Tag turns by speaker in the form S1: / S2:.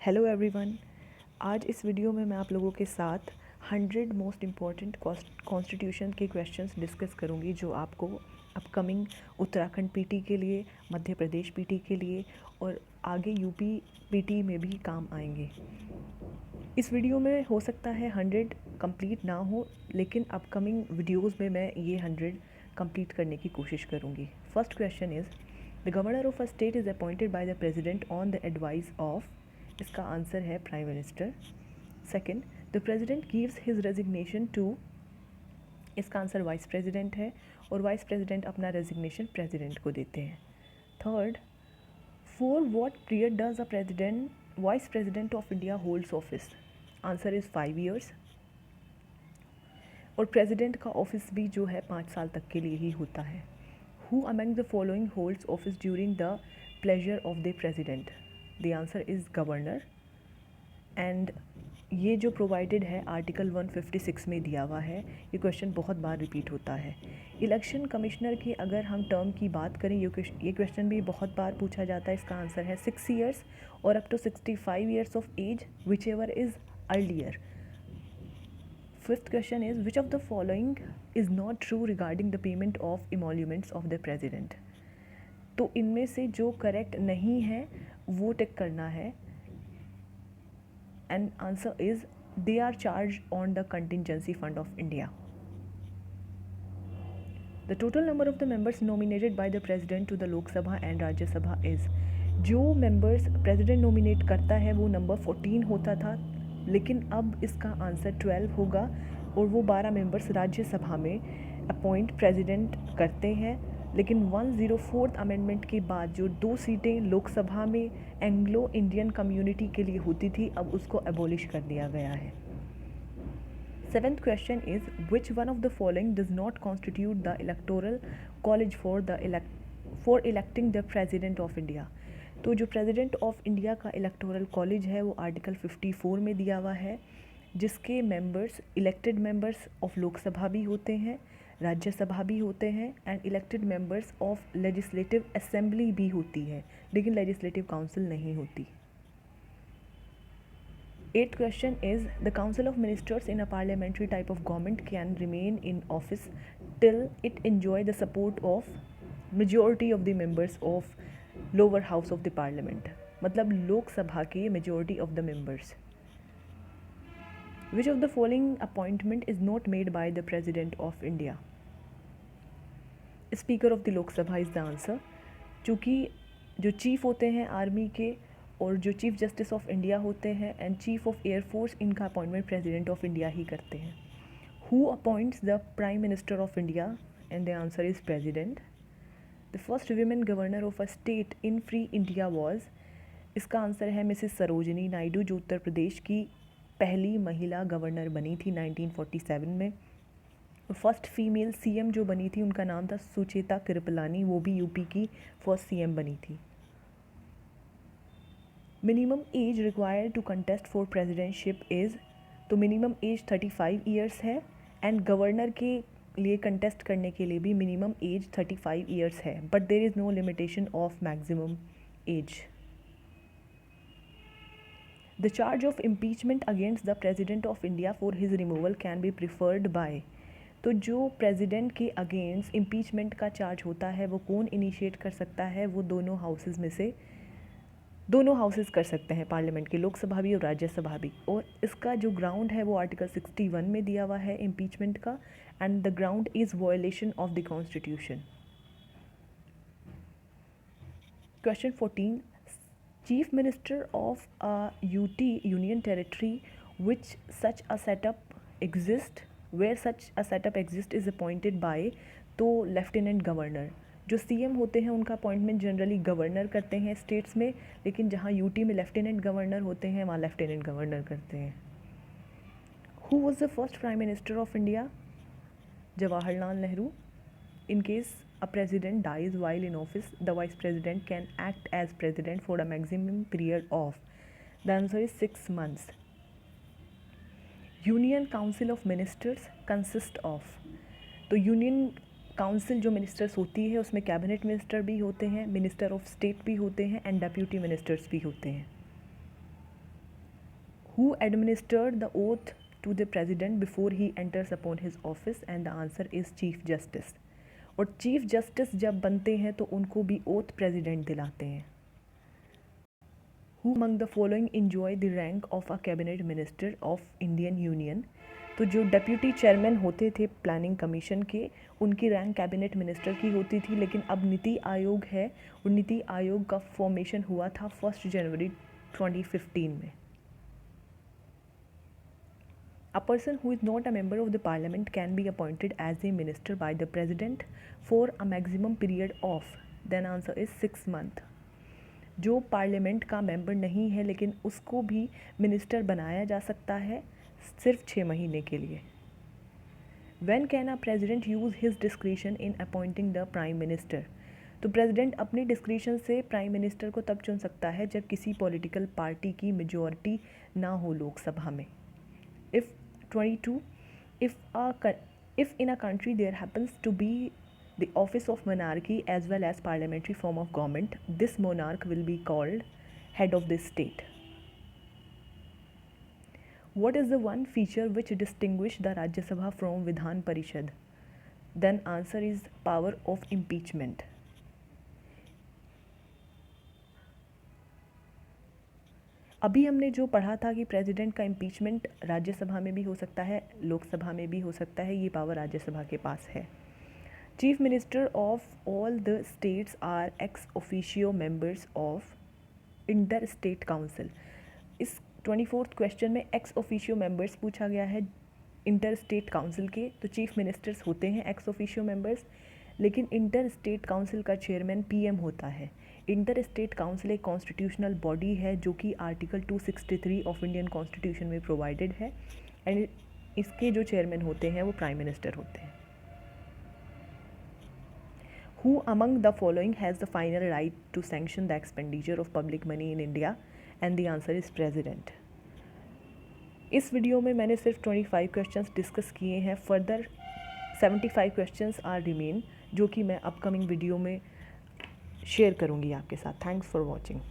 S1: Hello everyone. आज इस video में मैं आप लोगों के साथ 100 मोस्ट इम्पॉर्टेंट कॉन्स्टिट्यूशन के क्वेश्चंस डिस्कस करूंगी जो आपको अपकमिंग उत्तराखंड पीटी के लिए, मध्य प्रदेश पीटी के लिए और आगे यूपी पीटी में भी काम आएंगे। इस वीडियो में हो सकता है 100 कंप्लीट ना हो, लेकिन अपकमिंग वीडियोस में मैं ये 100 कंप्लीट करने की कोशिश करूंगी। First question is the governor of a state is appointed by the president on the advice of. इसका आंसर है prime minister. Second, the president gives his resignation to. इसका आंसर वाइस प्रेसिडेंट है और vice president अपना resignation president को देते हैं। Third, for what period does the president vice president of India holds office. Answer is 5 years और president का office भी जो है 5 साल तक के लिए ही होता है। Who among the following holds office during the pleasure of the president. The answer is governor. And ये जो प्रोवाइडेड है आर्टिकल 156 में दिया हुआ है। ये क्वेश्चन बहुत बार रिपीट होता है। इलेक्शन कमिश्नर की अगर हम टर्म की बात करें, ये क्वेश्चन भी बहुत बार पूछा जाता है। इसका आंसर है 6 ईयर्स और up to 65 years of age, whichever is earlier. Fifth question is which of the following is not true regarding the payment of emoluments of the president. तो इनमें से जो करेक्ट नहीं है वो टिक करना है। And answer is they are charged on the contingency fund of India. The total number of the members nominated by the president to the Lok Sabha and Rajya Sabha is। जो members president nominate करता है वो number 14 होता था, लेकिन अब इसका answer 12 होगा और वो 12 मेंबर्स राज्यसभा में अपॉइंट प्रेसिडेंट करते हैं। लेकिन 104th अमेंडमेंट के बाद जो 2 सीटें लोकसभा में एंग्लो इंडियन कम्युनिटी के लिए होती थी, अब उसको एबॉलिश कर दिया गया है। Seventh question is which one of the following does not constitute the electoral college for electing the president of India. तो जो प्रेसिडेंट ऑफ इंडिया का इलेक्टोरल कॉलेज है वो आर्टिकल 54 में दिया हुआ है, जिसके members elected members of Lok Sabha भी होते हैं, राज्यसभा भी होते हैं and elected members of legislative assembly भी होती है, लेकिन लेजिस्लेटिव काउंसिल नहीं होती। Eighth question is the council of ministers in a parliamentary type of government can remain in office till it enjoy the support of majority of the members of lower house of the parliament. मतलब लोकसभा के majority of the members. Which of the following appointment is not made by the President of India? Speaker of the Lok Sabha is the answer। चूँकि जो chief होते हैं army के और जो chief justice of India होते हैं and chief of air force, इनका अपॉइंटमेंट प्रेसिडेंट ऑफ इंडिया ही करते हैं। Who appoints the prime minister of India? And the answer is president. The first women governor of a state in free India was. इसका answer है Mrs Sarojini Naidu, जो उत्तर प्रदेश की पहली महिला governor बनी थी 1947 में। और फर्स्ट फीमेल सीएम जो बनी थी उनका नाम था सुचेता कृपलानी, वो भी यूपी की फर्स्ट सीएम बनी थी। Minimum age required to contest for presidentship is. तो मिनिमम एज 35 ईयर्स है एंड गवर्नर के लिए कंटेस्ट करने के लिए भी मिनिमम एज 35 ईयर्स है, but there is no limitation of maximum age. The charge of impeachment against the President of India for his removal can be preferred by। तो जो प्रेसिडेंट के अगेंस्ट इम्पीचमेंट का charge होता है वो कौन initiate कर सकता है? वो दोनों हाउसेस में से दोनों हाउसेस कर सकते हैं, पार्लियामेंट के, लोकसभा भी और राज्यसभा भी। और इसका जो ग्राउंड है वो आर्टिकल 61 में दिया हुआ है इम्पीचमेंट का, and the ground is violation of the constitution. Question 14, Chief Minister of a UT Union Territory which such a setup exists, where such a setup exists is appointed by। तो lieutenant governor, जो CM होते हैं उनका appointment generally governor करते हैं states में, लेकिन जहाँ यूटी में लेफ्टिनेंट गवर्नर होते हैं वहाँ लेफ्टिनेंट गवर्नर करते हैं। Who was the first prime minister of India? Jawaharlal Nehru. In case a president dies while in office, the vice president can act as president for a maximum period of। The answer is 6 months। Union Council of Ministers consist of। तो union council जो ministers होती है उसमें cabinet minister भी होते हैं, minister of state भी होते हैं एंड डेप्यूटी मिनिस्टर्स भी होते हैं। Who administered the oath to the president before he enters upon his office? And the answer is Chief Justice. और चीफ जस्टिस जब बनते हैं तो उनको भी ओथ प्रेसिडेंट दिलाते हैं. Who among the following enjoy the rank of a cabinet minister of Indian Union? तो जो डेप्यूटी चेयरमैन होते थे प्लानिंग कमीशन के, उनकी रैंक कैबिनेट मिनिस्टर की होती थी. लेकिन अब नीति आयोग है और नीति आयोग का फॉर्मेशन हुआ था 1 जनवरी 2015 में. A person who is not a member of the parliament can be appointed as a minister by the president for a maximum period of. Then answer is 6 months. जो पार्लियामेंट का मेंबर नहीं है लेकिन उसको भी मिनिस्टर बनाया जा सकता है सिर्फ 6 महीने के लिए. When can a president use his discretion in appointing the prime minister? तो प्रेसिडेंट अपनी डिस्क्रिशन से प्राइम मिनिस्टर को तब चुन सकता है जब किसी पॉलिटिकल पार्टी की मेजॉरिटी ना हो लोकसभा में. If 22, if in a country there happens to be the office of monarchy as well as parliamentary form of government, this monarch will be called head of the state. What is the one feature which distinguish the Rajya Sabha from Vidhan Parishad? Then answer is power of impeachment. अभी हमने जो पढ़ा था कि president का impeachment Rajya Sabha में भी हो सकता है, लोकसभा में भी हो सकता है, ये पावर राज्यसभा के पास है. Chief minister of all the states are ex officio members of inter state council. इस 24th क्वेश्चन में एक्स ऑफिशियो मेंबर्स पूछा गया है इंटर स्टेट काउंसिल के. तो चीफ मिनिस्टर्स होते हैं एक्स ऑफिशियो मेंबर्स, लेकिन इंटर स्टेट काउंसिल का चेयरमैन पीएम होता है. इंटर स्टेट काउंसिल एक कॉन्स्टिट्यूशनल बॉडी है जो कि आर्टिकल 263 ऑफ इंडियन कॉन्स्टिट्यूशन में प्रोवाइडेड है, एंड इसके जो चेयरमैन होते हैं वो प्राइम मिनिस्टर होते हैं. Who among the following has the final right to sanction the expenditure of public money in India? And the answer is president. इस वीडियो में मैंने सिर्फ 25 क्वेश्चंस डिस्कस किए हैं. फर्दर 75 क्वेश्चंस आर रिमेन जो कि मैं अपकमिंग वीडियो में शेयर करूँगी आपके साथ. Thanks for watching.